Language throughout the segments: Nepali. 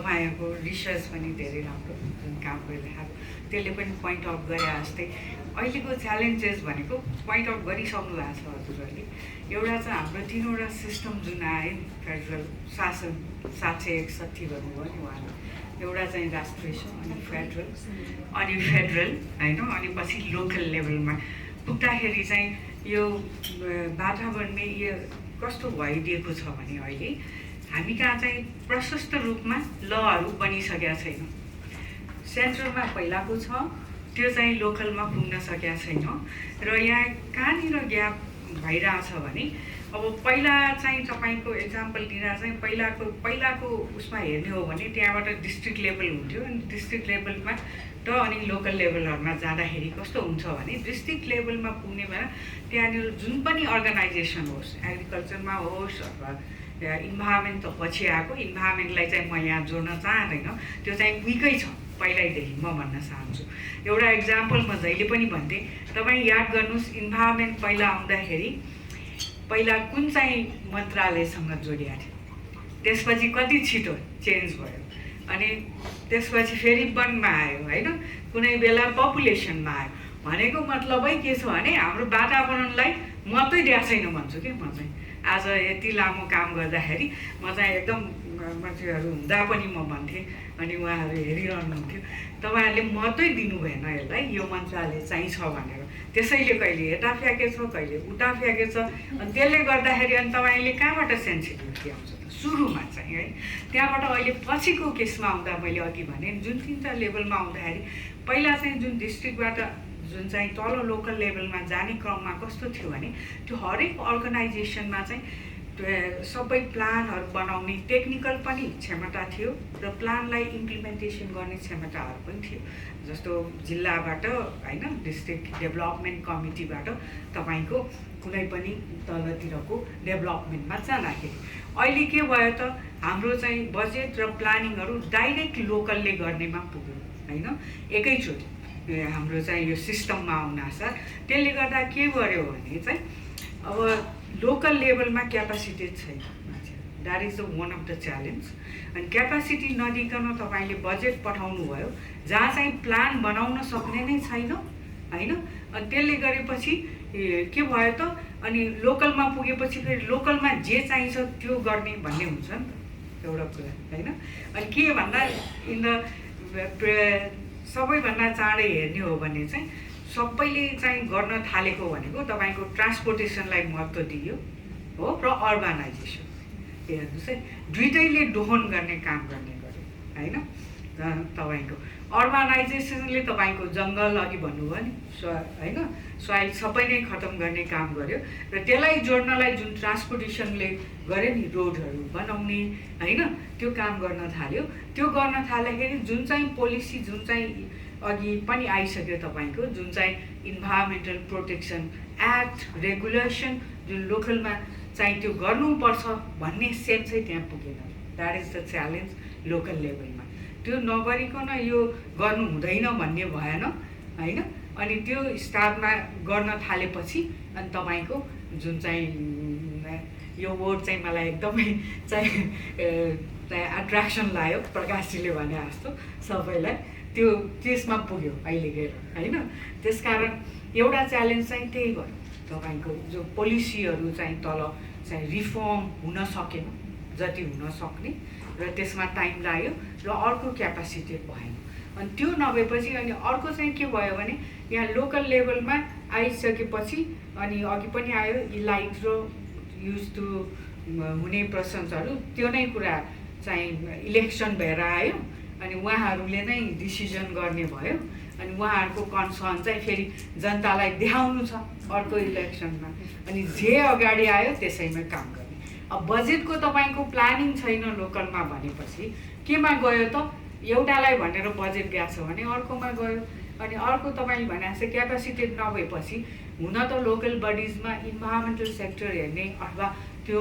तपाईँहरूको रिसर्च पनि धेरै राम्रो जुन काम गरिरहेको त्यसले पनि पोइन्ट आउट गरे जस्तै अहिलेको च्यालेन्जेस भनेको पोइन्ट आउट गरिसक्नु भएको छ हजुरहरूले। एउटा चाहिँ हाम्रो 3वटा सिस्टम जुन आयो नि फेडरल शासन 761 भन्नुभयो नि उहाँले, एउटा चाहिँ राष्ट्रिय अनि फेडरल होइन, अनि पछि लोकल लेभलमा पुग्दाखेरि चाहिँ यो वातावरणले यो कस्तो भइदिएको छ भने अहिले हामी कहाँ चाहिँ प्रशस्त रूपमा लहरू बनिसकेका छैन। सेन्ट्रलमा पहिलाको छ त्यो चाहिँ लोकलमा पुग्न सकेका छैन र यहाँ कहाँनिर ग्याप भइरहेछ भने अब पहिला चाहिँ तपाईँको एक्जाम्पल दिँदा चाहिँ पहिलाको उसमा हेर्ने हो भने त्यहाँबाट डिस्ट्रिक्ट लेभल हुन्थ्यो अनि डिस्ट्रिक्ट लेभलमा र अनि लोकल लेभलहरूमा जाँदाखेरि कस्तो हुन्छ भने डिस्ट्रिक्ट लेभलमा पुग्ने बेला त्यहाँनिर जुन पनि अर्गनाइजेसन होस्, एग्रिकल्चरमा होस् अथवा इन्भाइरोमेन्ट त पछि आएको, इन्भाइरोमेन्टलाई चाहिँ म यहाँ जोड्न चाहँदैन, त्यो चाहिँ विकै छ पहिल्यैदेखि म भन्न चाहन्छु। एउटा इक्जाम्पल म जहिले पनि भन्थेँ, तपाईँ याद गर्नुहोस् इन्भाइरोमेन्ट पहिला आउँदाखेरि पहिला कुन चाहिँ मन्त्रालयसँग जोडिएको थियो, त्यसपछि कति छिटो चेन्ज भयो, अनि त्यसपछि फेरि वनमा आयो होइन, कुनै बेला पपुलेसनमा आयो। भनेको मतलबै के छ भने हाम्रो वातावरणलाई महत्त्वै दिएको छैन भन्छु कि म चाहिँ। आज यति लामो काम गर्दाखेरि म चाहिँ एकदम मान्छेहरू हुँदा पनि म भन्थेँ अनि उहाँहरू हेरिरहनुहुन्थ्यो, तपाईँहरूले महत्त्वै दिनु भएन यसलाई, यो मन्त्रालय चाहिन्छ भनेर। त्यसैले कहिले यता फ्याँकेछ कहिले उता फ्याँकेछ, अनि त्यसले गर्दाखेरि अनि तपाईँले कहाँबाट सेन्सिटिभिटी आउँछ त सुरुमा चाहिँ है। त्यहाँबाट अहिले पछिको केसमा आउँदा मैले अघि भने जुन 3टा लेभलमा आउँदाखेरि पहिला चाहिँ जुन डिस्ट्रिक्टबाट जुन चाहिँ तल लोकल लेभलमा जाने क्रममा कस्तो थियो भने त्यो हरेक अर्गनाइजेसनमा चाहिँ सबै प्लानहरू बनाउने टेक्निकल पनि क्षमता थियो र प्लानलाई इम्प्लिमेन्टेसन गर्ने क्षमताहरू पनि थियो। जस्तो जिल्लाबाट होइन, डिस्ट्रिक्ट डेभलपमेन्ट कमिटीबाट तपाईँको कुनै पनि तलतिरको डेभलपमेन्टमा जाँदाखेरि अहिले के भयो त हाम्रो चाहिँ बजेट र प्लानिङहरू डाइरेक्ट लोकलले गर्नेमा पुग्यो होइन, एकैचोटि हाम्रो चाहिँ यो सिस्टममा आउनासाथ। त्यसले गर्दा के गर्यो भने चाहिँ अब लोकल लेभलमा क्यापासिटी छैन मान्छे, that is the one of the challenge. अनि क्यापासिटी नदिकन तपाईँले बजेट पठाउनु भयो जहाँ चाहिँ प्लान बनाउन सक्ने नै छैन होइन, अनि त्यसले गरेपछि के भयो त अनि लोकलमा पुगेपछि फेरि लोकलमा जे चाहिन्छ त्यो गर्ने भन्ने हुन्छ नि त एउटा कुरा होइन। अनि के भन्दा इन द सबैभन्दा चाँडै हेर्ने हो भने चाहिँ सबैले चाहिँ गर्न थालेको भनेको तपाईँको ट्रान्सपोर्टेसनलाई महत्त्व दियो हो र अर्बानाइजेसन। हेर्नुहोस् है, दुइटैले दोहन गर्ने काम गर्ने गर्यो होइन। तपाईँको अर्बानाइजेसनले तपाईँको जङ्गल अघि भन्नुभयो नि होइन, सोइल सबै नै खतम गर्ने काम गर्यो र त्यसलाई जोड्नलाई जुन ट्रान्सपोर्टेसनले गर्यो नि, रोडहरू बनाउने होइन, त्यो काम गर्न थाल्यो। त्यो गर्न थाल्दाखेरि जुन चाहिँ पोलिसी जुन चाहिँ अघि पनि आइसक्यो तपाईँको जुन चाहिँ इन्भाइरोमेन्टल प्रोटेक्सन एक्ट रेगुलेसन जुन लोकलमा चाहिँ त्यो गर्नुपर्छ भन्ने सेन्सै त्यहाँ पुगेन। That is the challenge local लेभलमा। त्यो नगरिकन यो गर्नु हुँदैन भन्ने भएन होइन। अनि त्यो स्टार्टमा गर्न थालेपछि अनि तपाईँको जुन चाहिँ यो वर्ड चाहिँ मलाई एकदमै चाहिँ एट्र्याक्सन लाग्यो प्रकाशजीले भने जस्तो सबैलाई, त्यो त्यसमा पुग्यो अहिले गएर होइन। त्यसकारण एउटा च्यालेन्ज चाहिँ त्यही भयो, तपाईँको जो पोलिसीहरू चाहिँ तल चाहिँ रिफर्म हुन सकेन जति हुन सक्ने र त्यसमा टाइम लाग्यो र अर्को क्यापासिटी भएन। अनि त्यो नभएपछि अनि अर्को चाहिँ के भयो भने यहाँ लोकल लेभलमा आइसकेपछि अनि अघि पनि आयो इलाइट र युज टु हुने पर्सन्सहरू, त्यो नै कुरा चाहिँ इलेक्सन भएर आयो अनि उहाँहरूले नै डिसिजन गर्ने भयो। अनि उहाँहरूको कन्सर्न चाहिँ फेरि जनतालाई देखाउनु छ अर्को इलेक्सनमा, अनि जे अगाडि आयो त्यसैमा काम गर्ने। अब बजेटको तपाईँको प्लानिङ छैन लोकलमा भनेपछि केमा गयो त, एउटालाई भनेर बजेट गएको छ भने अर्कोमा गयो। अनि अर्को तपाईँले भने जस्तै क्यापासिटी नभएपछि हुन त लोकल बडिजमा इन्भाइरोमेन्टल सेक्टर हेर्ने अथवा त्यो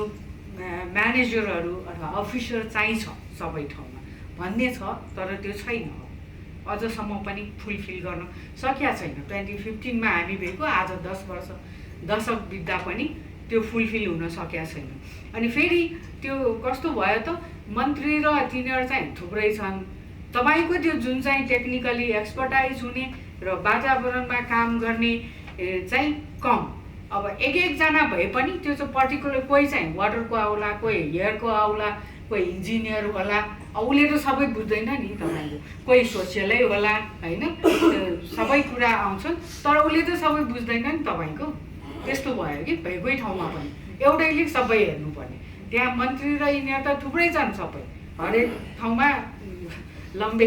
म्यानेजरहरू अथवा अफिसर चाहिन्छ सबै ठाउँमा भन्ने छ, तर त्यो छैन अझसम्म पनि फुलफिल गर्न सकिया छैन। 2015मा हामी भेको आज 10 वर्ष दशक बित्दा पनि त्यो फुलफिल हुन सकेको छैन। अनि फेरि त्यो कस्तो भयो त मन्त्री र तिनीहरू चाहिँ थुप्रै छन्, तपाईँको त्यो जुन चाहिँ टेक्निकली एक्सपर्टाइज हुने र वातावरणमा काम गर्ने चाहिँ कम। अब एकजना भए पनि त्यो चाहिँ पर्टिकुलर कोही चाहिँ वाटरको आउला, कोही हेयरको आउला, कोही इन्जिनियर होला, उसले त सबै बुझ्दैन नि तपाईँको, कोही सोसियलै होला होइन, सबै कुरा आउँछन् तर उसले त सबै बुझ्दैन नि तपाईँको। त्यस्तो भयो कि भएकै ठाउँमा पनि एउटैले सबै हेर्नुपर्ने। त्यहाँ मन्त्री र यिनीहरू त थुप्रै छन्, सबै हरेक ठाउँमा लम्बे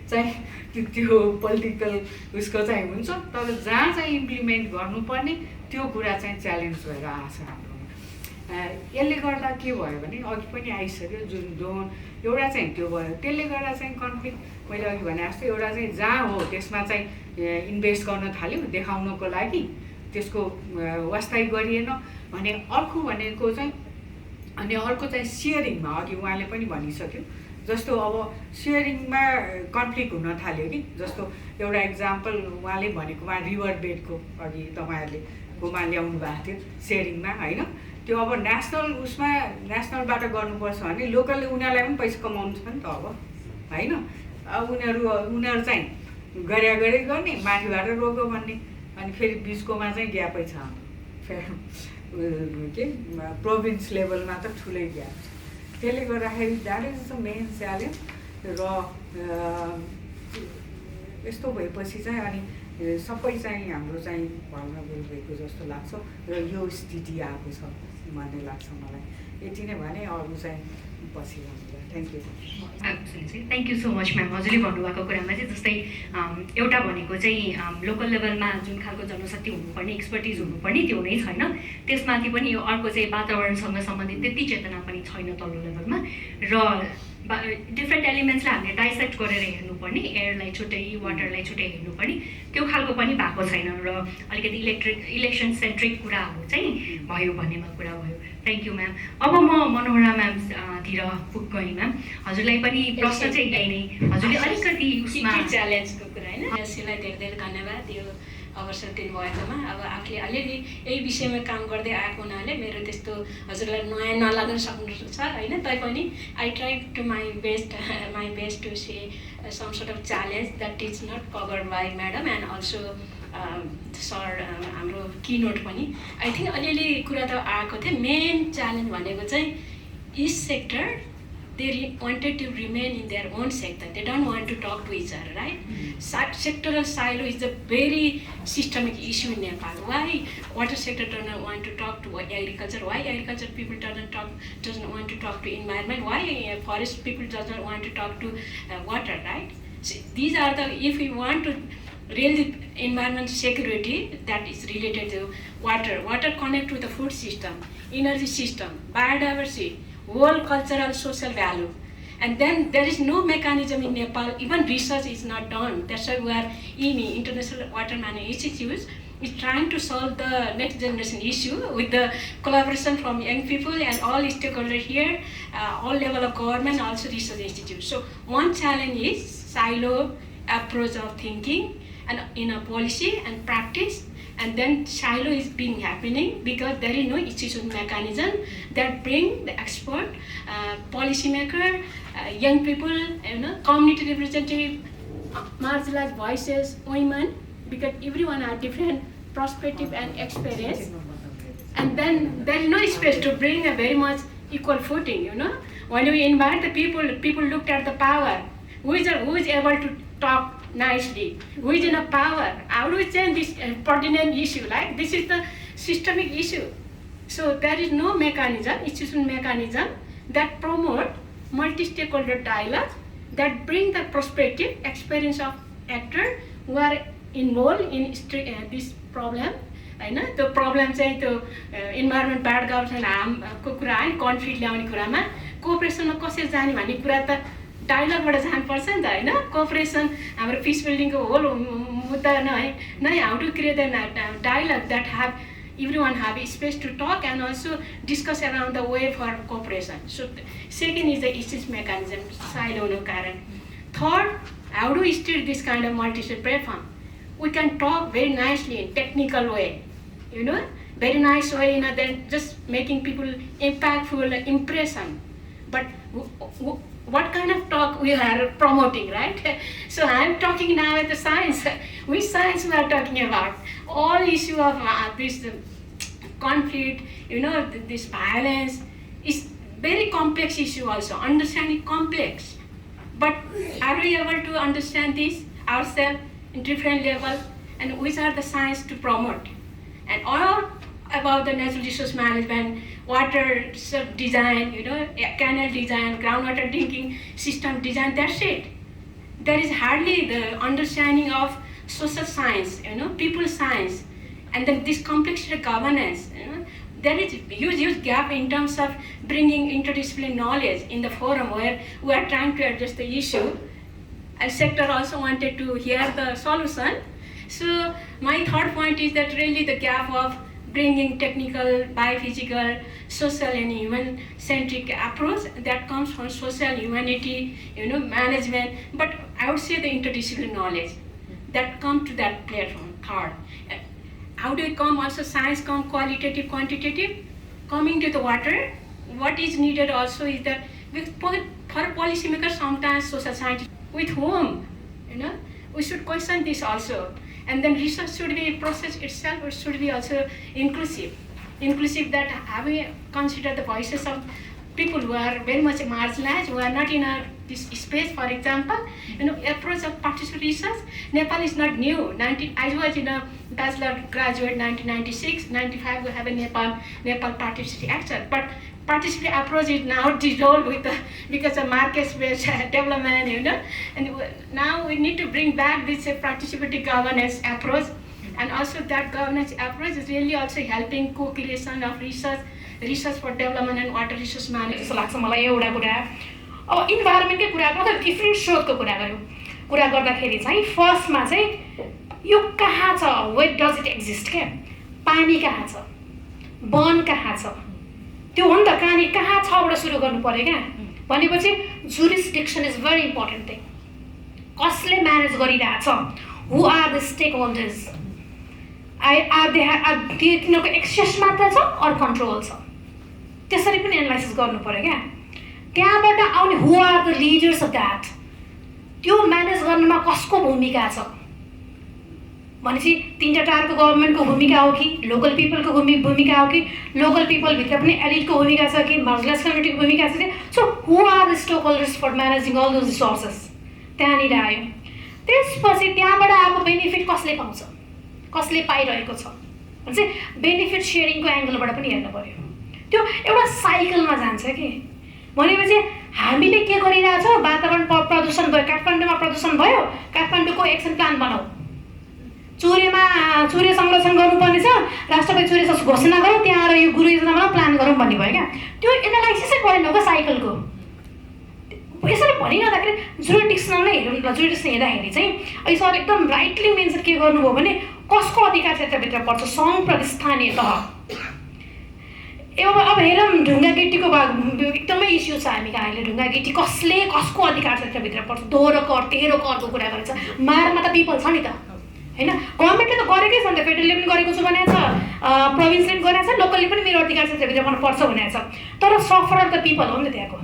चाहिँ त्यो पोलिटिकल उसको चाहिँ हुन्छ, तर जहाँ चाहिँ इम्प्लिमेन्ट गर्नुपर्ने त्यो कुरा चाहिँ च्यालेन्ज भएर आएको छ हाम्रोमा। यसले गर्दा के भयो भने अघि पनि आइसक्यो जुन जोन एउटा चाहिँ त्यो भयो, त्यसले गर्दा चाहिँ कन्फ्लिक्ट मैले अघि भने जस्तो एउटा चाहिँ जहाँ हो त्यसमा चाहिँ इन्भेस्ट गर्न थाल्यो देखाउनको लागि, त्यसको वास्तै गरिएन भने अर्को भनेको चाहिँ, अनि अर्को चाहिँ सेयरिङमा अघि उहाँले पनि भनिसक्यो, जस्तो अब सेयरिङमा कन्फ्लिक्ट हुन थाल्यो कि, जस्तो एउटा इक्जाम्पल उहाँले भनेकोमा रिभर बेडको अघि तपाईँहरूले कोमा ल्याउनु भएको थियो सेयरिङमा होइन, त्यो अब नेसनल उसमा नेसनलबाट गर्नुपर्छ भने लोकलले उनीहरूलाई पनि पैसा कमाउनु छ नि त अब होइन। अब उनीहरू चाहिँ गरे गर्ने, माथिबाट रोक्यो भन्ने, अनि फेरि बिचकोमा चाहिँ ग्यापै छ हाम्रो के प्रोभिन्स लेभलमा त ठुलै ग्याप छ। त्यसले गर्दाखेरि that is the main challenge. र यस्तो भएपछि चाहिँ अनि सबै चाहिँ हाम्रो चाहिँ भल्नरेबल भएको जस्तो लाग्छ र यो स्थिति आएको छ भन्ने लाग्छ मलाई। यति नै भने अरू चाहिँ पछि भन्नु। Thank you. Thank you so much ma'am. हजुरले भन्नुभएको कुरामा चाहिँ जस्तै एउटा भनेको चाहिँ लोकल लेभलमा जुन खालको जनशक्ति हुनुपर्ने, एक्सपर्टिज हुनुपर्ने त्यो नै छैन, त्यसमाथि पनि यो अर्को चाहिँ वातावरणसँग सम्बन्धित त्यति चेतना पनि छैन तल्लो लेभलमा। र डिफ्रेन्ट एलिमेन्ट्सलाई हामीले डाइसेक्ट गरेर हेर्नुपर्ने, एयरलाई छुट्टै वाटरलाई छुट्टै हेर्नुपर्ने, त्यो खालको पनि भएको छैन। र अलिकति इलेक्सन सेन्ट्रिक कुराहरू चाहिँ भयो भन्नेमा कुरा भयो। Thank you ma'am. अब म मनोहरा म्यामतिर गएँ म्याम, हजुरलाई पनि प्रश्न चाहिँ यही नै, हजुरले अलिकति उसमा च्यालेन्जको कुरा होइन, यसलाई धेरै धेरै धन्यवाद यो अवसर दिनुभएकोमा। अब आफूले अलिअलि यही विषयमा काम गर्दै आएको हुनाले मेरो त्यस्तो हजुरलाई नयाँ नलाग्न सक्नुहुन्छ होइन, तैपनि I try to my best to say some sort of challenge that is not covered by madam and also sir हाम्रो किनोट पनि। आई थिङ्क अलिअलि कुरा त आएको थियो। मेन च्यालेन्ज भनेको चाहिँ each sector they wanted to remain in their own sector. They don't want to talk to each other, right? Sectoral silo is a very systemic issue in Nepal. Why water sector doesn't want to talk to agriculture? Why agriculture people doesn't want to talk to environment? Why forest people doesn't want to talk to water, right? So these are the, if we want to really environment security that is related to water connect to the food system, energy system, biodiversity, whole cultural social value. And then there is no mechanism in Nepal, even research is not done. That's why we are IWMI, International Water Management Institute, is trying to solve the next generation issue with the collaboration from young people and all stakeholders here, all level of government, also research institutes. So one challenge is silo approach of thinking and in a policy and practice. And then silo is being happening because there is no institutional mechanism that bring the expert, policymaker, young people, community representative, marginalized voices, women, because everyone has different perspective and experience. And then there is no space to bring a very much equal footing, When we invite the people looked at the power. Who is able to talk nicely? Who is in a power? How do we change this pertinent issue? Like this is the systemic issue. So there is no mechanism, institutional mechanism that promote multi-stakeholder dialogue that bring the perspective, experience of actors who are involved in this problem. The problem चाहिँ त्यो इन्भाइरोमेन्ट ब्याड गर्छ हामको कुरा है, कन्फ्लिक्ट ल्याउने कुरामा कोअपरेसनमा कसरी जाने भन्ने कुरा त डायलगबाट जानुपर्छ नि त होइन। कोअपरेसन हाम्रो पिस बिल्डिङको होल मुद्दा नै how to create a dialogue that have everyone have a space to talk and also discuss around the way for cooperation. So second is the issues mechanism, silo no current. Third, how do we steer this kind of multi-state platform? We can talk very nicely in technical way, very nice way, then just making people impactful impression. But what kind of talk we are promoting, right? So I'm talking now at the science. Which science we are talking about? All issue of this conflict, this violence is very complex issue also. Understanding complex. But are we able to understand this ourselves in different level, and which are the science to promote? And all about the natural resource management, water design, canal design, groundwater drinking system design, that's it. There is hardly the understanding of social science, people science, and then this complexity governance. There is huge gap in terms of bringing interdisciplinary knowledge in the forum where we are trying to address the issue. And sector also wanted to hear the solution. So my third point is that really the gap of bringing technical, biophysical, social and human-centric approach that comes from social humanity, management, but I would say the interdisciplinary knowledge that come to that platform. Third, how do we come also science come qualitative, quantitative? Coming to the water, what is needed also is that for policymakers sometimes social scientists, with whom, we should question this also. And then research should be process itself, it should be also inclusive. Inclusive that have we considered the voices of people who are very much marginalized, who are not in this space, for example. Approach of participatory research. Nepal is not new. I was in a bachelor graduate 1996, 95 we have a Nepal participatory action. But participatory approach is now dissolved because of market-based development, and now we need to bring back this participatory governance approach, and also that governance approach is really also helping co-creation of research for development and water resource management. जस्तो लाग्छ मलाई एउटा कुरा अब इन्भाइरोमेन्टकै कुरा गर्दा डिफ्रेन्ट स्रोतको कुरा गर्दाखेरि चाहिँ फर्स्टमा चाहिँ यो कहाँ छ, वेयर डज इट एक्जिस्ट, क्या पानी कहाँ छ, वन कहाँ छ, त्यो हो नि त कहानी कहाँ छबाट सुरु गर्नु पर्यो क्या भनेपछि जुरिसडिक्सन इज भेरी इम्पोर्टेन्ट थिङ. कसले म्यानेज गरिरहेछ, हु आर द स्टेक होल्डर्स, तिनीहरूको एक्सेस मात्र छ अर कन्ट्रोल छ, त्यसरी पनि एनालाइसिस गर्नु पर्यो क्या. त्यहाँबाट आउने who are the leaders of that, त्यो म्यानेज गर्नुमा कसको भूमिका छ भनेपछि तीनटा टारको गभर्मेन्टको भूमिका हो कि लोकल पिपलको भूमिका हो कि लोकल पिपलभित्र पनि एलिटको भूमिका छ कि मार्जिनलाइज कम्युनिटीको भूमिका छ कि. So who are the stakeholders for managing all those resources, त्यहाँनिर आयो. त्यसपछि त्यहाँबाट आएको बेनिफिट कसले पाउँछ, कसले पाइरहेको छ भनेपछि बेनिफिट सेयरिङको एङ्गलबाट पनि हेर्नु पर्यो. त्यो एउटा साइकलमा जान्छ कि भनेपछि हामीले के गरिरहेछौँ, वातावरण प्रदूषण भयो, काठमाडौँमा प्रदूषण भयो, काठमाडौँको एक्सन प्लान बनाऊ, चुरे संरक्षण गर्नुपर्ने छ, राष्ट्रपति चुरे घोषणा गरौँ, त्यहाँ आएर यो गुरु योजनामा प्लान गरौँ भन्ने भयो क्या. त्यो एनालाइसिसै गरेन क्या साइकलको. यसरी भनिरहँदाखेरि जुरिडिक्सन नै हेरौँ न. जुरिडिक्सन हेर्दाखेरि चाहिँ अहिले सर एकदम राइटली मेन्सन के गर्नुभयो भने कसको अधिकार क्षेत्रभित्र पर्छ, सङ्घ प्रतिस्थानीय तह. अब हेरौँ ढुङ्गा गिटीको एकदमै इस्यु छ हामी कहाँ अहिले. ढुङ्गा गिटी कसको अधिकार क्षेत्रभित्र पर्छ, दोहोरो कर तेह्रो करको कुरा गरेछ. मारमा त पिपल छ नि त, होइन. गभर्मेन्टले त गरेकै छ नि त, फेडरलले पनि गरेको छु भनेको छ, प्रोभिन्सले पनि गरेको छ, लोकलले पनि मेरो अधिकार क्षेत्रभित्र पर्छ भनेको छ. तर सफरर त पिपल हो नि त त्यहाँको.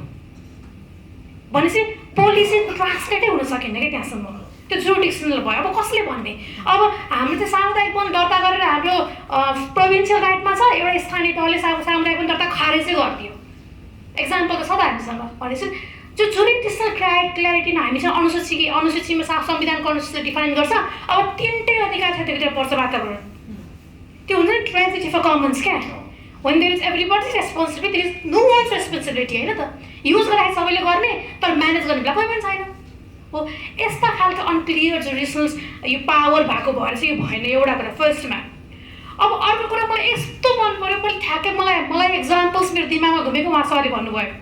भनेपछि पोलिसी ट्रान्सलेटै हुन सकेन क्या त्यहाँसम्म. त्यो जुरिडिक्सनल भयो. अब कसले भन्ने, अब हाम्रो चाहिँ सामुदायिक वन दर्ता गरेर हाम्रो प्रोभिन्सियल राइटमा छ, एउटा स्थानीय तहले सामुदायिक वन दर्ता खारेजै गरिदियो. एक्जाम्पल त छ त हामीसँग. भनेपछि जो जुरिडिक्सनल क्ल्यारिटी हामीसँग अनुसूचीमा संविधानको अनुसूचीले डिफाइन गर्छ. अब तिनटै अधिकार क्षेत्रभित्र पर्छ वातावरण. त्यो हुन्छ नि ट्रेजेडी फर कमन्स क्या. when there is everybody's responsibility, there is no one's responsibility, होइन त. युज गराएको सबैले गर्ने तर म्यानेज गर्ने बेला कोही पनि छैन हो. यस्ता खालको अनक्लियर जुरिडिक्सनल यो पावर भएको भएर चाहिँ यो भएन. एउटा कुरा फर्स्टमा. अब अर्को कुरा मलाई यस्तो मन पऱ्यो, मैले ठ्याक्कै मलाई एक्जाम्पल्स मेरो दिमागमा घुमेको उहाँ सरले भन्नुभयो.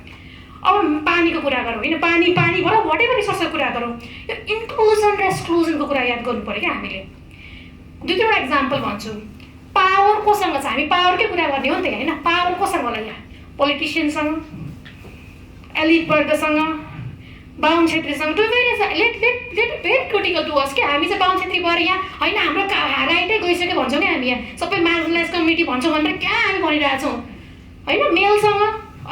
अब पानीको कुरा गरौँ, होइन, पानीबाट वाटेभर रिसोर्सको कुरा गरौँ, यो इन्क्लुजन र एक्सक्लुजनको कुरा याद गर्नु पऱ्यो क्या हामीले. दुईवटा एक्जाम्पल भन्छु. पावर कोसँग छ, हामी पावरकै कुरा गर्ने हो नि त, होइन. पावर कोसँग होला यहाँ, पोलिटिसियनसँग, एलिट वर्गसँग, बाहुन छेत्रीसँग to very very critical to us के हामी चाहिँ बाहुन छेत्री भएर यहाँ होइन हाम्रो राइटै गइसक्यो भन्छौँ क्या हामी यहाँ सबै मार्जिनलाइज कम्युनिटी भन्छौँ भनेर क्या हामी भनिरहेछौँ होइन मेलसँग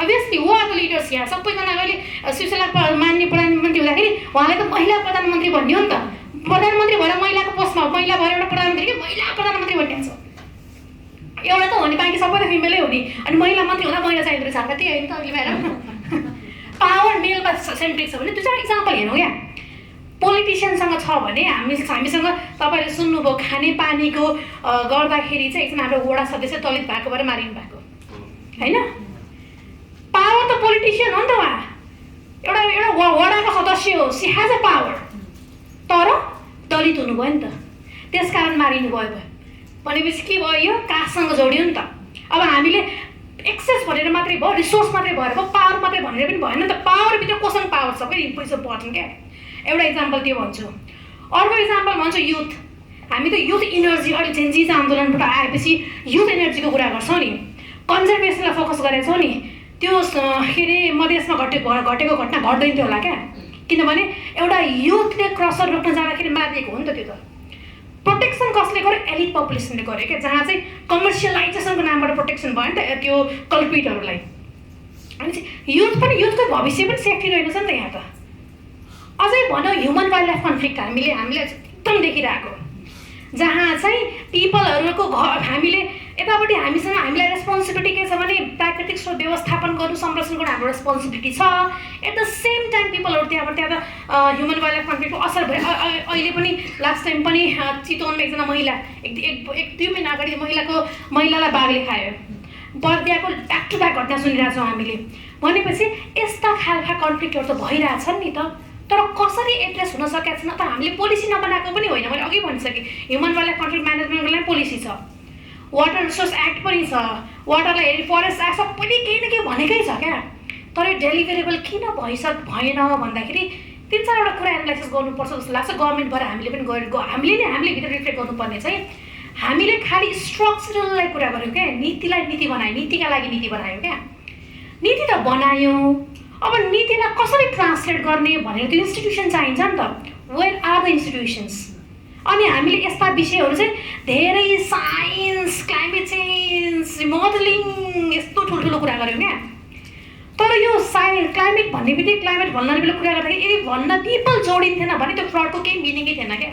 अभियसली हो आर द लिडर्स यहाँ सबैजना अहिले सुशीला मान्य प्रधानमन्त्री हुँदाखेरि उहाँले त महिला प्रधानमन्त्री भन्ने हो नि त प्रधानमन्त्री भएर महिलाको पोस्टमा महिला भएर एउटा प्रधानमन्त्री कि महिला प्रधानमन्त्री भन्ने छ एउटा त हो नि बाँकी सबै त फिमेलै हो नि अनि महिला मन्त्री हुँदा महिला चाहिँदो रहेछ हाम्रो त्यही होइन त अहिले भएर पावर मेलमा सेन्ट्रिक छ भने दुईवटा इक्जाम्पल हेरौँ क्या पोलिटिसियनसँग छ भने हामीसँग तपाईँले सुन्नुभयो खानेपानीको गर्दाखेरि चाहिँ एकजना हाम्रो वडा सदस्य दलित भएको भएर मारिनु भएको होइन पावर त पोलिटिसियन हो नि त उहाँ एउटा वडाको सदस्य हो सी हेज अ पावर तर दलित हुनुभयो नि त त्यसकारण मारिनु भयो भनेपछि के भयो यो कास्टसँग जोडियो नि त अब हामीले एक्सेस भनेर मात्रै भयो रिसोर्स मात्रै भएर भयो पावर मात्रै भनेर पनि भएन नि त पावरभित्र कोसँग पावर छ कि इज इम्पोर्टेन्ट क्या एउटा इक्जाम्पल त्यो भन्छु अर्को इक्जाम्पल भन्छु युथ हामी त युथ इनर्जी अहिले जेन्जिज आन्दोलनबाट आएपछि युथ एनर्जीको कुरा गर्छौँ नि कन्जर्भेसनलाई फोकस गरेको छौँ नि त्यो के अरे मधेसमा घटेको घटना घट्दैन थियो होला क्या किनभने एउटा युथले क्रसर रोक्न जाँदाखेरि मारिएको हो नि त त्यो त प्रोटेक्सन कसले गर्यो एलिट पपुलेसनले गर्यो क्या जहाँ चाहिँ कमर्सियलाइजेसनको नामबाट प्रोटेक्सन भयो नि त त्यो कल्प्रिटहरूलाई अनि चाहिँ युथ पनि युथको भविष्य पनि सेफ्टी रहेछ नि त यहाँ त अझै भनौँ ह्युमन वाइल्ड लाइफ कन्फ्लिक्ट हामीले एकदम देखिरहेको जहाँ चाहिँ पिपलहरूको हामीले यतापट्टि हामीलाई रेस्पोन्सिबिलिटी के छ भने प्राकृतिक स्रोत व्यवस्थापन गर्नु संरक्षण गर्नु हाम्रो रेस्पोन्सिबिलिटी छ एट द सेम टाइम पिपलहरू त्यहाँबाट त्यहाँ त ह्युमन वाइल्ड लाइफ कन्फ्लिक्टको असर भयो अहिले पनि लास्ट टाइम पनि चितवनमा एकजना महिला एक 2 महिना अगाडि महिलालाई बाघले खायो बर्दियाको ब्याक टु ब्याक घटना सुनिरहेको छौँ हामीले भनेपछि यस्ता खालका कन्फ्लिक्टहरू त भइरहेछन् नि त तर कसरी एड्रेस हुन सकेको छैन त हामीले पोलिसी नबनाएको पनि होइन मैले अघि भनिसकेँ ह्युमन वाइल्ड लाइफ कन्फ्लिक्ट म्यानेजमेन्टको लागि पोलिसी छ वाटर रिसोर्स एक्ट पनि छ वाटरलाई हेरी फरेस्ट एक्ट सबैले केही न केही भनेकै छ क्या तर यो डेलिभरेबल किन भएन भन्दाखेरि 3-4वटा कुरा एनालाइसिस गर्नुपर्छ जस्तो लाग्छ गभर्मेन्टबाट हामीले पनि हामीले भित्र रिफ्लेक्ट गर्नुपर्ने चाहिँ हामीले खालि स्ट्रक्चरललाई कुरा गऱ्यौँ क्या नीतिलाई नीति बनायो नीतिका लागि नीति बनायो क्या नीति त बनायौँ अब नीतिलाई कसरी ट्रान्सलेट गर्ने भनेर त्यो इन्स्टिट्युसन चाहिन्छ नि त वेयर आर द इन्स्टिट्युसन्स अनि हामीले यस्ता विषयहरू चाहिँ धेरै साइन्स क्लाइमेट चेन्ज मोडलिङ यस्तो ठुल्ठुलो कुरा गऱ्यौँ क्या तर यो क्लाइमेट भन्ने बित्तिकै क्लाइमेट भल्नरेबल कुरा गर्दाखेरि यदि भन्न पिपल जोडिन्थेन भने त्यो फ्लडको केही मिनिङै थिएन क्या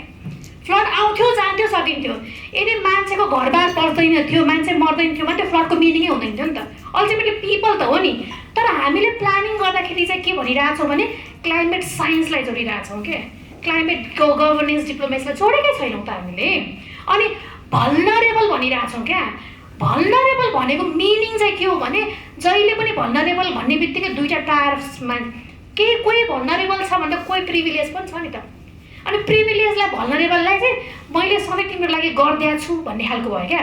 फ्लड आउँथ्यो जान्थ्यो सकिन्थ्यो यदि मान्छेको घरबार पर्दैन थियो मान्छे मर्दैन थियो भने त्यो फ्लडको मिनिङै हुँदैन थियो नि त अल्टिमेटली पिपल त हो नि तर हामीले प्लानिङ गर्दाखेरि चाहिँ के भनिरहेछौँ भने क्लाइमेट साइन्सलाई जोडिरहेछौँ के क्लाइमेट गभर्नेन्स डिप्लोमेसीलाई जोडेकै छैनौँ त हामीले अनि भल्नरेबल भनिरहेछौँ क्या भल्नरेबल भनेको मिनिङ चाहिँ के हो भने जहिले पनि भल्नरेबल भन्ने बित्तिकै दुईवटा टायर्समा कोही भल्नरेबल छ भन्दा कोही प्रिभिलेज पनि छ नि त अनि प्रिभिलेजलाई भल्नरेबललाई चाहिँ मैले सधैँ तिम्रो लागि गरिदिएको छु भन्ने खालको भयो क्या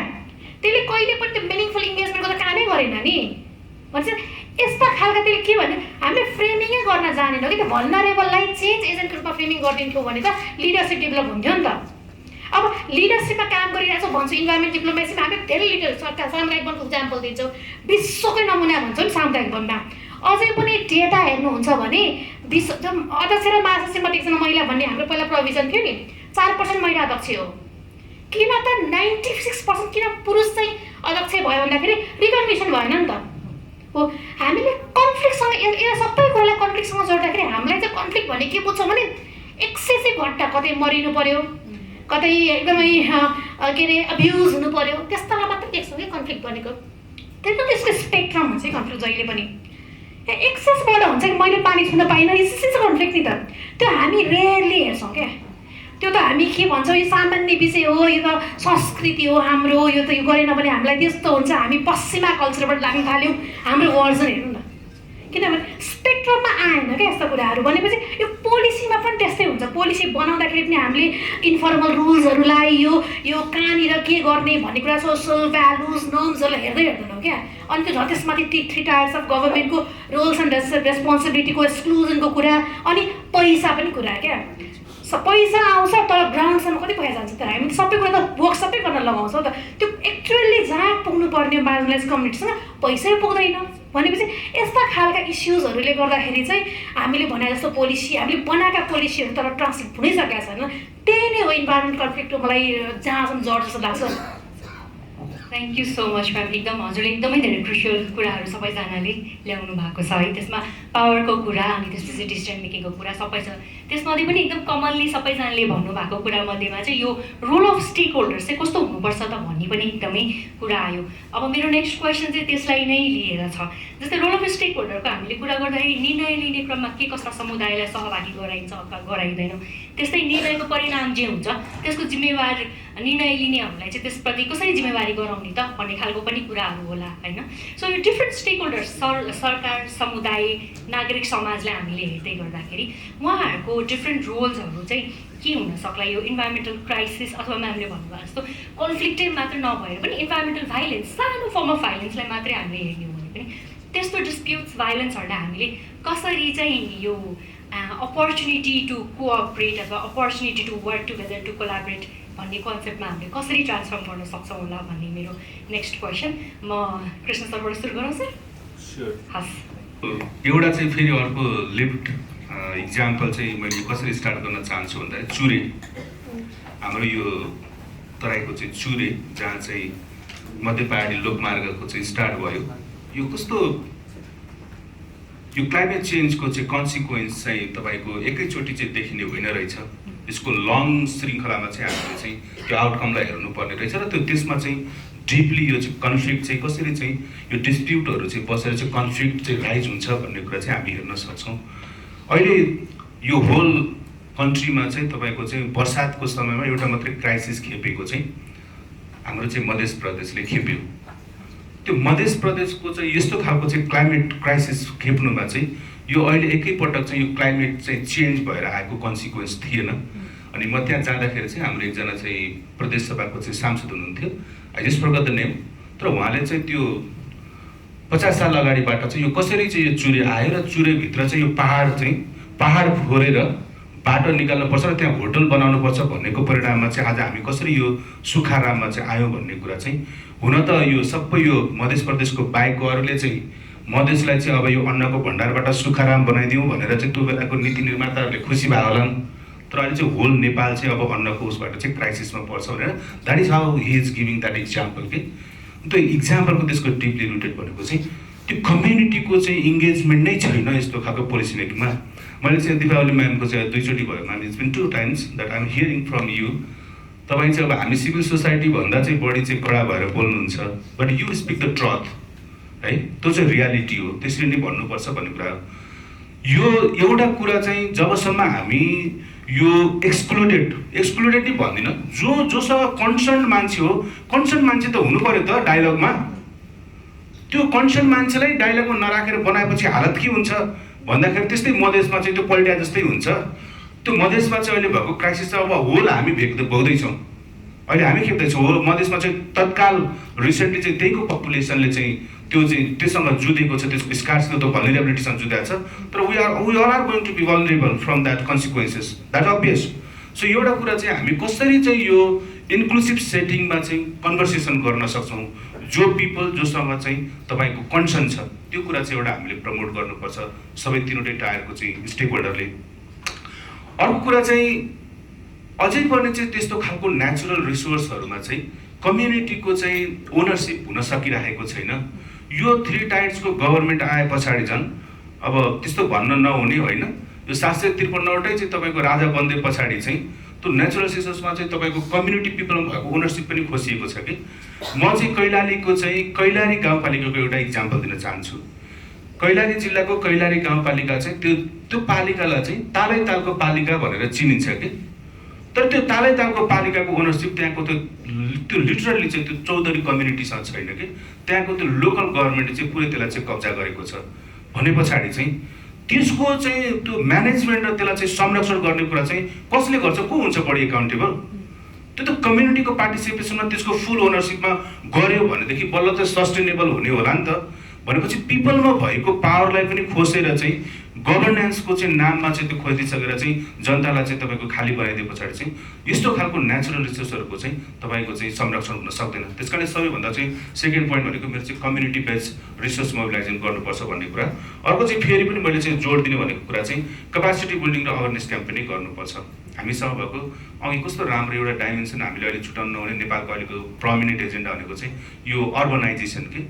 त्यसले कहिले पनि त्यो मिनिङफुल इङ्गेजमेन्टको त कामै गरेन नि भन्छ यस्ता खालका त्यसले के भने हामीले फ्रेमिङै गर्न जानेनौँ कि त्यो भल्नरेबललाई चेन्ज एजेन्टको रूपमा फ्रेमिङ गरिदिन्थ्यौँ भने त लिडरसिप डेभलप हुन्थ्यो नि त अब लिडरसिपमा काम गरिरहेको छौँ भन्छौँ इन्भाइरोमेन्ट डिप्लोमेसीमा हामी धेरै लिडर सामुदायिक वनको इक्जाम्पल दिन्छौँ विश्वकै नमुना भन्छौँ नि सामुदायिक वनमा अझै पनि डेटा हेर्नुहुन्छ भने अध्यक्ष र महासचिवमा एकजना महिला भन्ने हाम्रो पहिला प्रोभिजन थियो नि 4% महिला अध्यक्ष हो किन त 96% किन पुरुष चाहिँ अध्यक्ष भयो भन्दाखेरि रिकग्निसन भएन नि त हो हामीले कन्फ्लिक्टसँग यो सबै कुरालाई कन्फ्लिक्टसँग जोड्दाखेरि हामीलाई चाहिँ कन्फ्लिक्ट भने के बुझ्छौँ भने एक्सेसिभ घटना कतै मरिनु पर्यो कतै एकदमै के अरे अब्युज हुनु पर्यो त्यस्तालाई मात्रै देख्छौँ कि कन्फ्लिक्ट भनेको त्यही त त्यसको स्पेक्ट्रम हुन्छ कन्फ्लिक्ट जहिले पनि एक्सेसबाट हुन्छ कि मैले पानी छुन पाइनँ इज कन्फ्लिक्ट नि त त्यो हामी रेयरली हेर्छौँ क्या त्यो त हामी के भन्छौँ यो सामान्य विषय हो यो त संस्कृति हो हाम्रो यो त यो गरेन भने हामीलाई त्यस्तो हुन्छ हामी पश्चिमा कल्चरबाट लाग्न थाल्यौँ हाम्रो वर्जन हेर्नु न किनभने स्पेक्ट्रममा आएन क्या यस्ता कुराहरू भनेपछि यो पोलिसीमा पनि त्यस्तै हुन्छ पोलिसी बनाउँदाखेरि पनि हामीले इन्फर्मल रुल्सहरूलाई यो कहाँनिर के गर्ने भन्ने कुरा सोसल भ्यालुज नर्म्सहरूलाई हेर्दैनौँ क्या अनि त्यो त्यसमाथि 3 टायर्स अफ गभर्मेन्टको रोल्स एन्ड रेस्पोन्सिबिलिटीको एक्सक्लुजनको कुरा अनि पैसा पनि कुरा क्या पैसा आउँछ तर ग्राउन्डसम्म कति पैसा जान्छ त हामी सबै कुरा त वर्क सबै गर्न लगाउँछौँ त त्यो एक्चुअली जहाँ पुग्नुपर्ने मार्जिनलाइज कम्युनिटीसँग पैसै पुग्दैन भनेपछि यस्ता खालका इस्युजहरूले गर्दाखेरि चाहिँ हामीले भने जस्तो पोलिसी हामीले बनाएका पोलिसीहरू तर ट्रान्सलेट हुनै सकेका छैन त्यही नै हो इन्भाइरोमेन्ट कन्फ्लिक्ट मलाई जहाँसम्म जड जस्तो लाग्छ thank you so much ma'am एकदम हजुरले एकदमै धेरै क्रुसियल कुराहरू सबैजनाले ल्याउनु भएको छ है त्यसमा पावरको कुरा अनि त्यसपछि डिसिजन मेकिङको कुरा सबै छ त्यसमध्ये पनि एकदम कमनली सबैजनाले भन्नुभएको कुरा मध्येमा चाहिँ यो रोल अफ स्टेक होल्डर्स चाहिँ कस्तो हुनुपर्छ त भन्ने पनि एकदमै कुरा आयो अब मेरो नेक्स्ट क्वेसन चाहिँ त्यसलाई नै लिएर छ जस्तै रोल अफ स्टेक होल्डरको हामीले कुरा गर्दाखेरि निर्णय लिने क्रममा के कस्ता समुदायलाई सहभागी गराइन्छ अथवा गराइँदैन त्यस्तै निर्णयको परिणाम जे हुन्छ त्यसको जिम्मेवार निर्णय लिनेहरूलाई चाहिँ त्यसप्रति कसरी जिम्मेवारी गराउने त भन्ने खालको पनि कुराहरू होला होइन सो यो डिफ्रेन्ट स्टेक होल्डर्स सरकार समुदाय नागरिक समाजलाई हामीले हेर्दै गर्दाखेरि उहाँहरूको डिफ्रेन्ट रोल्सहरू चाहिँ के हुन सक्ला यो इन्भाइरोमेन्टल क्राइसिस अथवा म्यामले भन्नुभयो जस्तो कन्फ्लिक्टै मात्र नभएर पनि इन्भाइरोमेन्टल भाइलेन्स सानो फर्म अफ भाइलेन्सलाई मात्रै हामीले हेर्ने हो भने पनि त्यस्तो डिस्प्युट्स भाइलेन्सहरूलाई हामीले कसरी चाहिँ यो अपर्च्युनिटी टु कोअपरेट अथवा opportunity to work together to collaborate भन्ने कन्सेप्टमा हामीले कसरी ट्रान्सफर्म गर्न सक्छौँ होला भन्ने मेरो नेक्स्ट क्वेसन म कृष्ण सरबाट सुरु गरौँ सर हस् एउटा चाहिँ फेरि अर्को लिफ्ट इक्जाम्पल चाहिँ मैले कसरी स्टार्ट गर्न चाहन्छु भन्दाखेरि चुरे हाम्रो यो तराईको चाहिँ चुरे जहाँ चाहिँ मध्य पहाडी लोकमार्गको चाहिँ स्टार्ट भयो यो कस्तो यो क्लाइमेट चेन्जको चाहिँ कन्सिक्वेन्स चाहिँ तपाईँको एकैचोटि चाहिँ देखिने होइन रहेछ यसको लङ श्रृङ्खलामा चाहिँ हामीले चाहिँ त्यो आउटकमलाई हेर्नुपर्ने रहेछ र त्यसमा चाहिँ डिपली यो चाहिँ कन्फ्लिक्ट चाहिँ कसरी चाहिँ यो डिस्प्युटहरू चाहिँ बसेर चाहिँ कन्फ्लिक्ट चाहिँ राइज हुन्छ भन्ने कुरा चाहिँ हामी हेर्न सक्छौँ अहिले यो होल कन्ट्रीमा चाहिँ तपाईँको चाहिँ बर्सातको समयमा एउटा मात्रै क्राइसिस खेपेको चाहिँ हाम्रो चाहिँ मध्य प्रदेशले खेप्यो त्यो मध्य प्रदेशको चाहिँ यस्तो खालको चाहिँ क्लाइमेट क्राइसिस खेप्नुमा चाहिँ यो अहिले एकैपटक चाहिँ यो क्लाइमेट चाहिँ चेन्ज भएर आएको कन्सिक्वेन्स थिएन अनि म त्यहाँ जाँदाखेरि चाहिँ हाम्रो एकजना चाहिँ प्रदेश सभाको चाहिँ सांसद हुनुहुन्थ्यो I just forgot the name तर उहाँले चाहिँ त्यो 50 साल अगाडिबाट चाहिँ यो कसरी चाहिँ यो चुरे आयो र चुरेभित्र चाहिँ यो पहाड फोरेर बाटो निकाल्नुपर्छ र त्यहाँ होटल बनाउनुपर्छ भन्नेको परिणाममा चाहिँ आज हामी कसरी यो सुखाराममा चाहिँ आयौँ भन्ने कुरा चाहिँ हुन त यो सबै यो मध्य प्रदेशको बाहेकको अरूले चाहिँ मधेसलाई चाहिँ अब यो अन्नको भण्डारबाट सुखाराम बनाइदिउँ भनेर चाहिँ त्यो बेलाको नीति निर्माताहरूले खुसी भयो होला तर अहिले चाहिँ होल नेपाल चाहिँ अब अन्नको उसबाट चाहिँ क्राइसिसमा पर्छ भनेर that is how he is giving that example के त्यो इक्जाम्पलको त्यसको डिपली रुटेड भनेको चाहिँ त्यो कम्युनिटीको चाहिँ इङ्गेजमेन्ट नै छैन यस्तो खालको पोलिसी मेकिङमा मैले चाहिँ दिपा ओली म्यामको चाहिँ दुईचोटि भयो ma'am it's been 2 times that I am hearing from you तपाईँ चाहिँ अब हामी सिभिल सोसाइटी भन्दा चाहिँ बढी चाहिँ कडा भएर बोल्नुहुन्छ but you speak the truth है त्यो चाहिँ रियालिटी हो त्यसरी नै भन्नुपर्छ भन्ने कुरा हो यो एउटा कुरा चाहिँ जबसम्म हामी यो एक्सक्लुडेड नै भन्दिनँ जोसँग कन्सर्न मान्छे हो कन्सर्न मान्छे त हुनु पर्यो त डायलगमा त्यो कन्सर्न मान्छेलाई डायलगमा नराखेर बनाएपछि हालत के हुन्छ भन्दाखेरि त्यस्तै मधेसमा चाहिँ त्यो पल्ट्या जस्तै हुन्छ त्यो मधेसमा चाहिँ अहिले भएको क्राइसिस चाहिँ अब होल हामी भोग्दैछौँ अहिले हामी खेप्दैछौँ होल मधेसमा चाहिँ तत्काल रिसेन्टली चाहिँ त्यहीको पपुलेसनले चाहिँ त्यो चाहिँ त्योसँग जुधेको छ त्यसको स्कार्सको त्यो भल्नरेबिलिटीसँग जुधेको छ तर we all are going to be vulnerable from that consequences that obvious so एउटा कुरा चाहिँ हामी कसरी चाहिँ यो इन्क्लुसिभ सेटिङमा चाहिँ कन्भर्सेसन गर्न सक्छौँ जो पिपल जोसँग चाहिँ तपाईँको कन्सर्न छ त्यो कुरा चाहिँ एउटा हामीले प्रमोट गर्नुपर्छ सबै तीनवटै टायरको चाहिँ स्टेक होल्डरले अर्को कुरा चाहिँ अझै पनि चाहिँ त्यस्तो खालको नेचुरल रिसोर्सहरूमा चाहिँ कम्युनिटीको चाहिँ ओनरसिप हुन सकिरहेको छैन यो 3 टायर्सको गभर्मेन्ट आए पछाडि झन् अब त्यस्तो भन्न नहुने होइन यो 753वटै चाहिँ तपाईँको राजा बन्दै पछाडि चाहिँ त्यो नेचुरल रिसोर्समा चाहिँ तपाईँको कम्युनिटी पिपलमा भएको ओनरसिप पनि खोसिएको छ कि म चाहिँ कैलाली गाउँपालिकाको एउटा इक्जाम्पल दिन चाहन्छु कैलाली जिल्लाको कैलाली गाउँपालिका चाहिँ त्यो पालिकालाई चाहिँ तालै तालको पालिका भनेर चिनिन्छ कि तर त्यो तालै तालको पालिकाको ओनरसिप त्यहाँको त्यो लिटरली चाहिँ त्यो चौधरी कम्युनिटीसँग छैन कि त्यहाँको त्यो लोकल गभर्मेन्टले चाहिँ पुरै त्यसलाई चाहिँ कब्जा गरेको छ भने पछाडि चाहिँ त्यसको चाहिँ त्यो म्यानेजमेन्ट र त्यसलाई चाहिँ संरक्षण गर्ने कुरा चाहिँ कसले गर्छ को हुन्छ बढी एकाउन्टेबल त्यो त कम्युनिटीको पार्टिसिपेसनमा त्यसको फुल ओनरसिपमा गऱ्यो भनेदेखि बल्ल त सस्टेनेबल हुने होला नि त भनेपछि पिपलमा भएको पावरलाई पनि खोसेर चाहिँ गभर्नेन्सको चाहिँ नाममा चाहिँ त्यो खोजिसकेर चाहिँ जनतालाई चाहिँ तपाईँको खाली बनाइदिए पछाडि चाहिँ यस्तो खालको नेचुरल रिसोर्सहरूको चाहिँ तपाईँको चाहिँ संरक्षण हुन सक्दैन। त्यस कारण सबैभन्दा चाहिँ सेकेन्ड पोइन्ट भनेको मेरो चाहिँ कम्युनिटी बेस्ड रिसोर्स मोबिलाइजेसन गर्नुपर्छ भन्ने कुरा। अर्को चाहिँ फेरि पनि मैले चाहिँ जोड दिने भनेको कुरा चाहिँ क्यापासिटी बिल्डिङ र अवेरनेस क्याम्पेनिङ गर्नुपर्छ। हामीसँग भएको अघि कस्तो राम्रो एउटा डाइमेन्सन हामीले अहिले छुटाउनु नहुने नेपालको अहिलेको प्रोमिनेन्ट एजेन्डा भनेको चाहिँ यो अर्बनाइजेसन के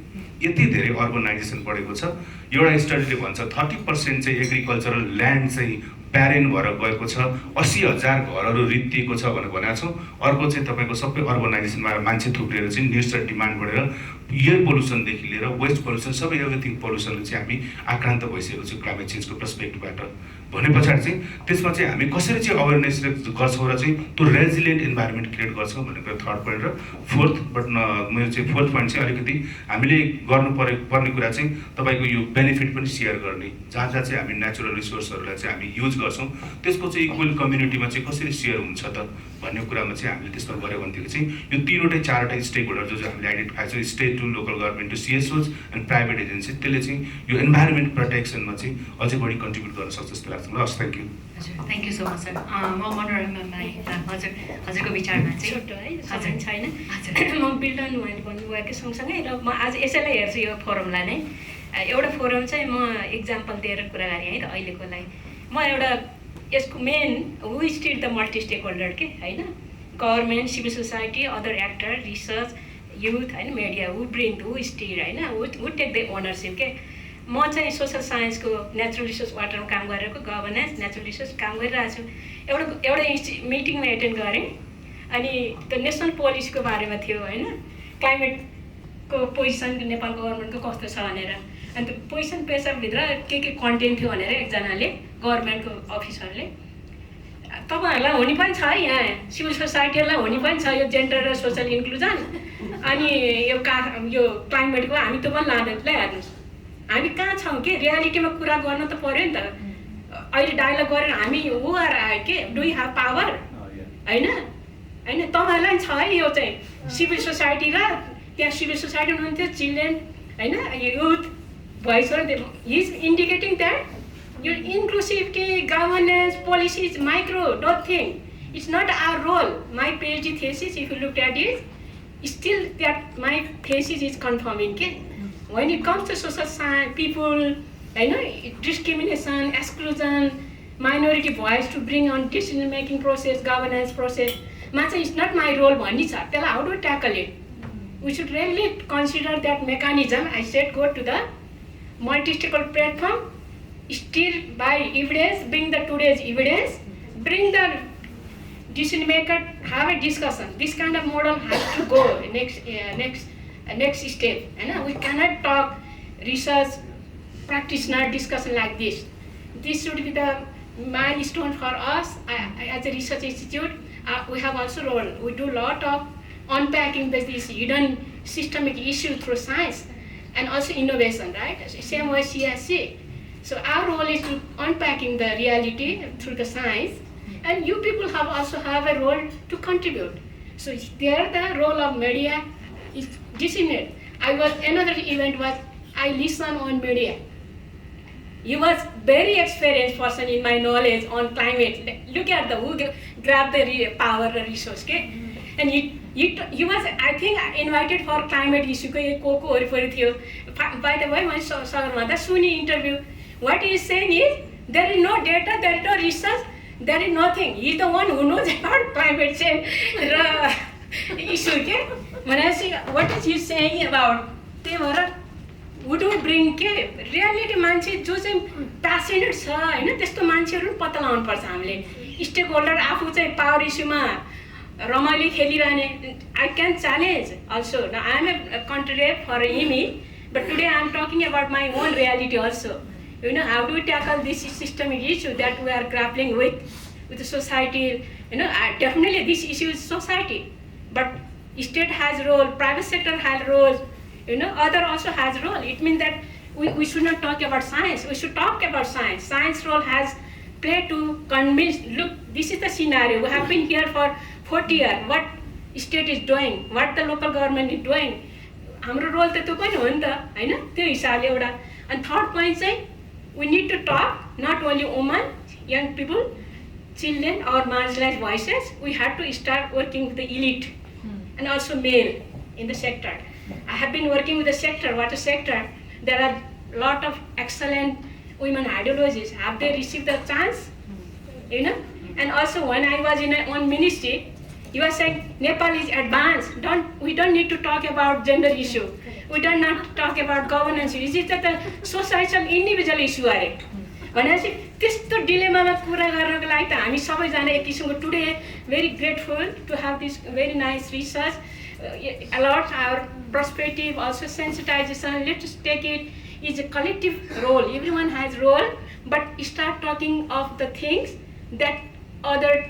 यति धेरै अर्बनाइजेसन बढेको छ। एउटा स्टडीले भन्छ 30% चाहिँ एग्रिकल्चरल ल्यान्ड चाहिँ ब्यारेन भएर गएको छ, 80,000 घरहरू रित्तिएको छ भनेर भनेको छौँ। अर्को चाहिँ तपाईँको सबै अर्बनाइजेसनमा मान्छे थुप्रेर चाहिँ निड्स र डिमान्ड बढेर एयर पोल्युसनदेखि लिएर वेस्ट पोल्युसन सबै एभ्रिथिङ पोल्युसनले चाहिँ हामी आक्रान्त भइसकेको छ क्लाइमेट चेन्जको पर्सपेक्टिभबाट। भने पछाडि चाहिँ त्यसमा चाहिँ हामी कसरी चाहिँ अवेरनेस गर्छौँ र चाहिँ त्यो रेजिलियन्ट इन्भाइरोमेन्ट क्रिएट गर्छौँ भनेको थर्ड पोइन्ट र फोर्थ मेरो चाहिँ फोर्थ पोइन्ट चाहिँ अलिकति हामीले पर्ने कुरा चाहिँ तपाईँको यो बेनिफिट पनि सेयर गर्ने, जहाँ जहाँ चाहिँ हामी नेचुरल रिसोर्सहरूलाई चाहिँ हामी युज गर्छौँ त्यसको चाहिँ इक्वल कम्युनिटीमा चाहिँ कसरी सेयर हुन्छ त भन्ने कुरामा चाहिँ हामीले त्यसमा गऱ्यो भनेदेखि चाहिँ यो 3वटै 4वटा स्टेक होल्डर जो हामीले आइडेन्टिफाई छ, state to local government to CSOs and private agency, त्यसले चाहिँ यो इन्भाइरोमेन्ट प्रोटेक्सनमा चाहिँ अझै बढी कन्ट्रिब्युट गर्न सक्छ जस्तो लाग्छ मलाई। हस्, थ्याङ्क यू। हजुर, thank you so much sir. म मनोरमालाई हजुरको विचारमा चाहिँ छोटो है छैन म बिल्डन उहाँले भन्नुभएको सँगसँगै र म आज यसैलाई हेर्छु यो फोरमलाई नै। एउटा फोरम चाहिँ म इक्जाम्पल दिएर कुरा गरेँ है त अहिलेकोलाई। म एउटा यसको main who stead the multi stakeholder के होइन, government, civil society, other actor, research, youth होइन, media, who bring who stead होइन, हु टेक द ओनरसिप के। म चाहिँ सोसल साइन्सको नेचुरल रिसोर्स वाटरमा काम गरेको, गभर्नेन्स नेचुरल रिसोर्स काम गरिरहेको छु। एउटा मिटिङमा एटेन्ड गरेँ अनि त्यो नेसनल पोलिसीको बारेमा थियो होइन, क्लाइमेटको पोजिसन नेपाल गभर्मेन्टको कस्तो छ भनेर। अनि त्यो पोजिसन पेपरभित्र के कन्टेन्ट थियो भनेर एकजनाले गभर्मेन्टको अफिसरले तपाईँहरूलाई हुने पनि छ है, यहाँ सिभिल सोसाइटीहरूलाई हुने पनि छ यो जेन्डर र सोसल इन्क्लुजन, अनि यो क्लाइमेटको हामी त्यो पनि लाँदै हेर्नुहोस् हामी कहाँ छौँ के रियालिटीमा कुरा गर्न त पऱ्यो नि त। अहिले डायलग गरेर हामी हु आर के डु यु हेभ पावर होइन होइन तपाईँहरूलाई छ है यो चाहिँ सिभिल सोसाइटी र त्यहाँ सिभिल सोसाइटी हुनुहुन्थ्यो, चिल्ड्रेन होइन, youth voice is indicating that यो इन्क्लुसिभ कि governance policies micro don't think it's not our role. My PhD thesis if you look at it still that my thesis is confirming के when it comes to social science, people, discrimination, exclusion, minority voice to bring on decision-making process, governance process, it's not my role. How do we tackle it? We should really consider that mechanism. I said go to the multi-stakeholder platform, steer by evidence, bring the today's evidence, bring the decision maker, have a discussion. This kind of model has to go next step. We cannot talk research practitioner discussion like this. This should be the milestone for us as a research institute. We have also role. We do a lot of unpacking this hidden systemic issue through science and also innovation, right? Same way CSC. So our role is to unpacking the reality through the science, and you people also have a role to contribute. So there the role of media is disseminate. Another event was I listen on media. He was very experienced person in my knowledge on climate. Look at the who grabbed the power resource, okay? And he was, I think, invited for climate issue. By the way, my Sagarmada Suni interview, what he is saying is there is no data, there is no research, there is nothing. He is the one who knows about climate change issue, okay? When I say what is he saying about would we bring के रियालिटी मान्छे जो चाहिँ प्यासनेट छ होइन त्यस्तो मान्छेहरू पनि पत्ता लगाउनु पर्छ हामीले। स्टेक होल्डर आफू चाहिँ पावर इस्युमा रमाइलो खेलिरहने I can challenge also. I am a contribute for इमी but today I am talking about my own reality also. You know, how do we tackle this systemic issue that we are grappling with the society? You know, definitely this issue is society, but state has role, private sector has roles, you know, other also has role. It means that we should not talk about science, we should talk about science. Science role has played to convince, look, this is the scenario, we have been here for 40 years, what state is doing, what the local government is doing. हाम्रो रोल त त्यो पनि हो नि त हैन त्यो हिसाबले एउटा अनि थर्ड पोइन्ट चाहिँ we need to talk not only women young people children or marginalized voices we have to start working with the elite and also male in the sector. I have been working with the sector water sector. There are a lot of excellent women hydrologists. Have they received the chance? You know, and also when I was in one ministry, you were saying Nepal is advanced. We don't need to talk about gender issue. We don't not talk about governance. Is it that the societal individual issue are it? भनेपछि त्यस्तो डिलेमामा कुरा गर्नको लागि त हामी सबैजना एक किसिमको today very grateful to have this very nice research a lot our perspective also sensitisation let's take it is a collective role everyone has role but start talking of the things that other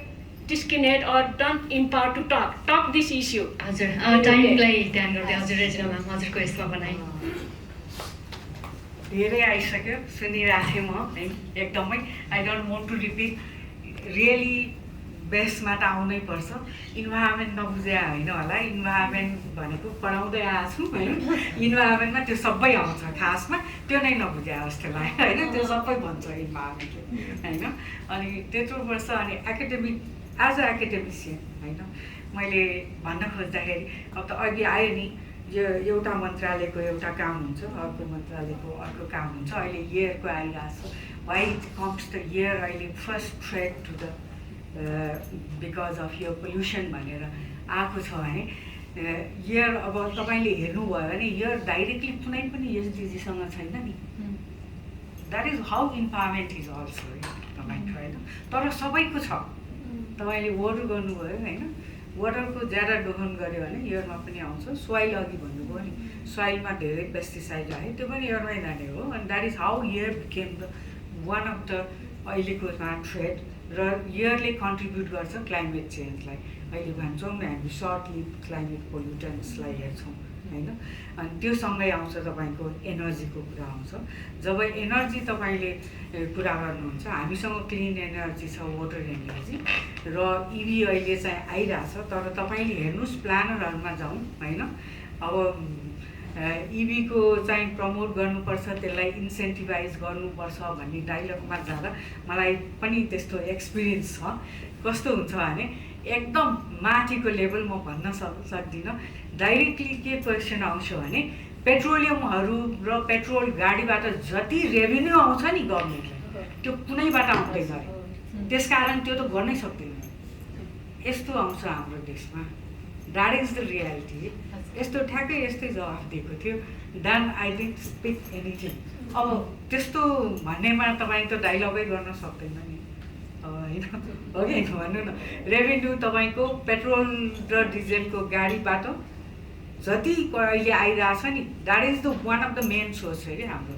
discriminate or don't empower to talk this issue. हजुर टाइमलाई ध्यान गर्दै हजुर रेजिना म्याम हजुरको यसमा बनाइ धेरै आइसक्यो सुनिरहेको थिएँ म है एकदमै I don't want to repeat really बेस्टमा त आउनै पर्छ इन्भाइरोमेन्ट नबुझे होइन होला इन्भाइरोमेन्ट भनेको पढाउँदै आएको छु होइन इन्भाइरोमेन्टमा त्यो सबै आउँछ खासमा त्यो नै नबुझे जस्तो लाग्यो होइन त्यो सबै भन्छ इन्भाइरोमेन्टले होइन अनि त्यत्रो वर्ष अनि एकाडेमिक एज अ एकाडेमिसियन होइन मैले भन्न खोज्दाखेरि अब त अघि आयो नि यो एउटा मन्त्रालयको एउटा काम हुन्छ अर्को मन्त्रालयको अर्को काम हुन्छ अहिले इयरको आइरहेको छ why it comes the year अहिले first threat to the because of यो पोल्युसन भनेर आएको छ भने इयर अब तपाईँले हेर्नुभयो भने इयर डाइरेक्टली कुनै पनि एसडिजीसँग छैन नि that is how environment is also तपाईँको होइन तर सबैको छ तपाईँले वाटर गर्नुभयो होइन वाटरको ज्यादा दोहन गऱ्यो भने इयरमा पनि आउँछ सोइल अघि भन्नुभयो नि सोइलमा धेरै पेस्टिसाइड आयो त्यो पनि इयरमै जाने हो अनि that is how year became the one of the अहिलेको थ्रेड र इयरले कन्ट्रिब्युट गर्छ क्लाइमेट चेन्जलाई अहिले भन्छौँ नि हामी सर्टली क्लाइमेट पोल्युटन्सलाई हेर्छौँ होइन अनि त्यो सँगै आउँछ तपाईँको एनर्जीको कुरा आउँछ जब एनर्जी तपाईँले कुरा गर्नुहुन्छ हामीसँग क्लिन एनर्जी छ वाटर एनर्जी र इभी अहिले चाहिँ आइरहेछ तर तपाईँले हेर्नुहोस् प्लानरहरूमा जाउँ होइन अब इभीको चाहिँ प्रमोट गर्नुपर्छ त्यसलाई इन्सेन्टिभाइज गर्नुपर्छ भन्ने डाइलगमा जाँदा मलाई पनि त्यस्तो एक्सपिरियन्स छ कस्तो हुन्छ भने एकदम माथिको लेभल म भन्न सक्दिनँ डाइरेक्टली के क्वेसन आउँछ भने पेट्रोलियमहरू र पेट्रोल गाडीबाट जति रेभेन्यू आउँछ नि गभर्मेन्टलाई त्यो कुनैबाट आउँदैन अरे त्यसकारण त्यो त गर्नै सक्दैन यस्तो आउँछ हाम्रो देशमा द्याट इज द रियालिटी यस्तो ठ्याक्कै यस्तै जवाफ दिएको थियो then I didn't speak anything अब त्यस्तो भन्नेमा तपाईँ त डाइलगै गर्न सक्दैन नि होइन हो कि भन्नु न रेभेन्यू तपाईँको पेट्रोल र डिजेलको गाडीबाट जति अहिले आइरहेछ नि that is the one of the main source अरे हाम्रो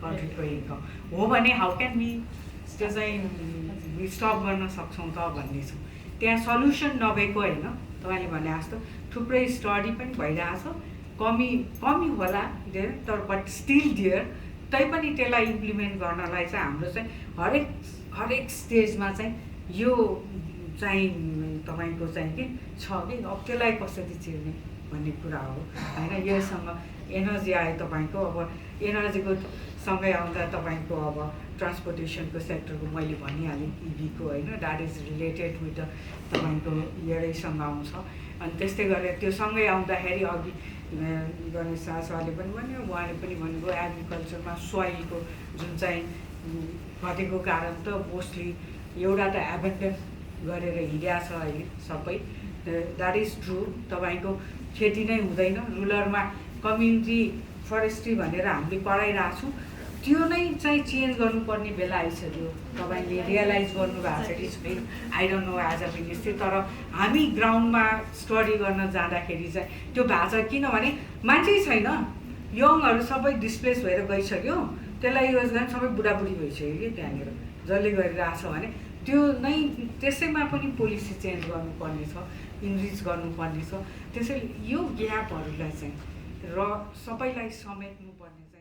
कन्ट्रीको इन्कम हो भने हाउ क्यान बी त्यो चाहिँ स्टप गर्न सक्छौँ त भन्ने छ त्यहाँ सल्युसन नभएको होइन तपाईँले भने जस्तो थुप्रै स्टडी पनि भइरहेछ कमी होला देयर तर बट स्टिल देयर तैपनि त्यसलाई इम्प्लिमेन्ट गर्नलाई चाहिँ हाम्रो चाहिँ हरेक स्टेजमा चाहिँ यो चाहिँ तपाईँको चाहिँ के छ कि अब त्यसलाई कसरी चिर्ने भन्ने कुरा हो होइन योसँग एनर्जी आयो तपाईँको अब एनर्जीको सँगै आउँदा तपाईँको अब ट्रान्सपोर्टेसनको सेक्टरको मैले भनिहालेँ इभीको होइन that is related with the तपाईँको इयरैसँग आउँछ अनि त्यस्तै गरेर त्यो सँगै आउँदाखेरि अघि गणेश शाहले पनि भन्यो उहाँले पनि भन्नुभयो एग्रिकल्चरमा सोइलको जुन चाहिँ घटेको कारण त मोस्टली एउटा त एबेन्डन गरेर हिँडिया छ अहिले सबै द्याट इज ट्रु तपाईँको खेती नै हुँदैन रुरलमा कम्युनिटी फरेस्ट्री भनेर हामीले पढाइरहेको छौँ त्यो नै चाहिँ चेन्ज गर्नुपर्ने बेला आइसक्यो तपाईँले रियलाइज गर्नुभएको छ कि छैन I don't know as a ministry तर हामी ग्राउन्डमा स्टडी गर्न जाँदाखेरि चाहिँ त्यो भएको छ किनभने मान्छे छैन यङहरू सबै डिस्प्लेस भएर गइसक्यो त्यसलाई युज गर्न सबै बुढाबुढी भइसक्यो कि त्यहाँनिर जसले गरिरहेछ भने त्यो नै त्यसैमा पनि पोलिसी चेन्ज गर्नुपर्ने छ इन्रिच गर्नुपर्ने छ त्यसैले यो ग्यापहरूलाई चाहिँ र सबैलाई समेट्नुपर्ने चाहिँ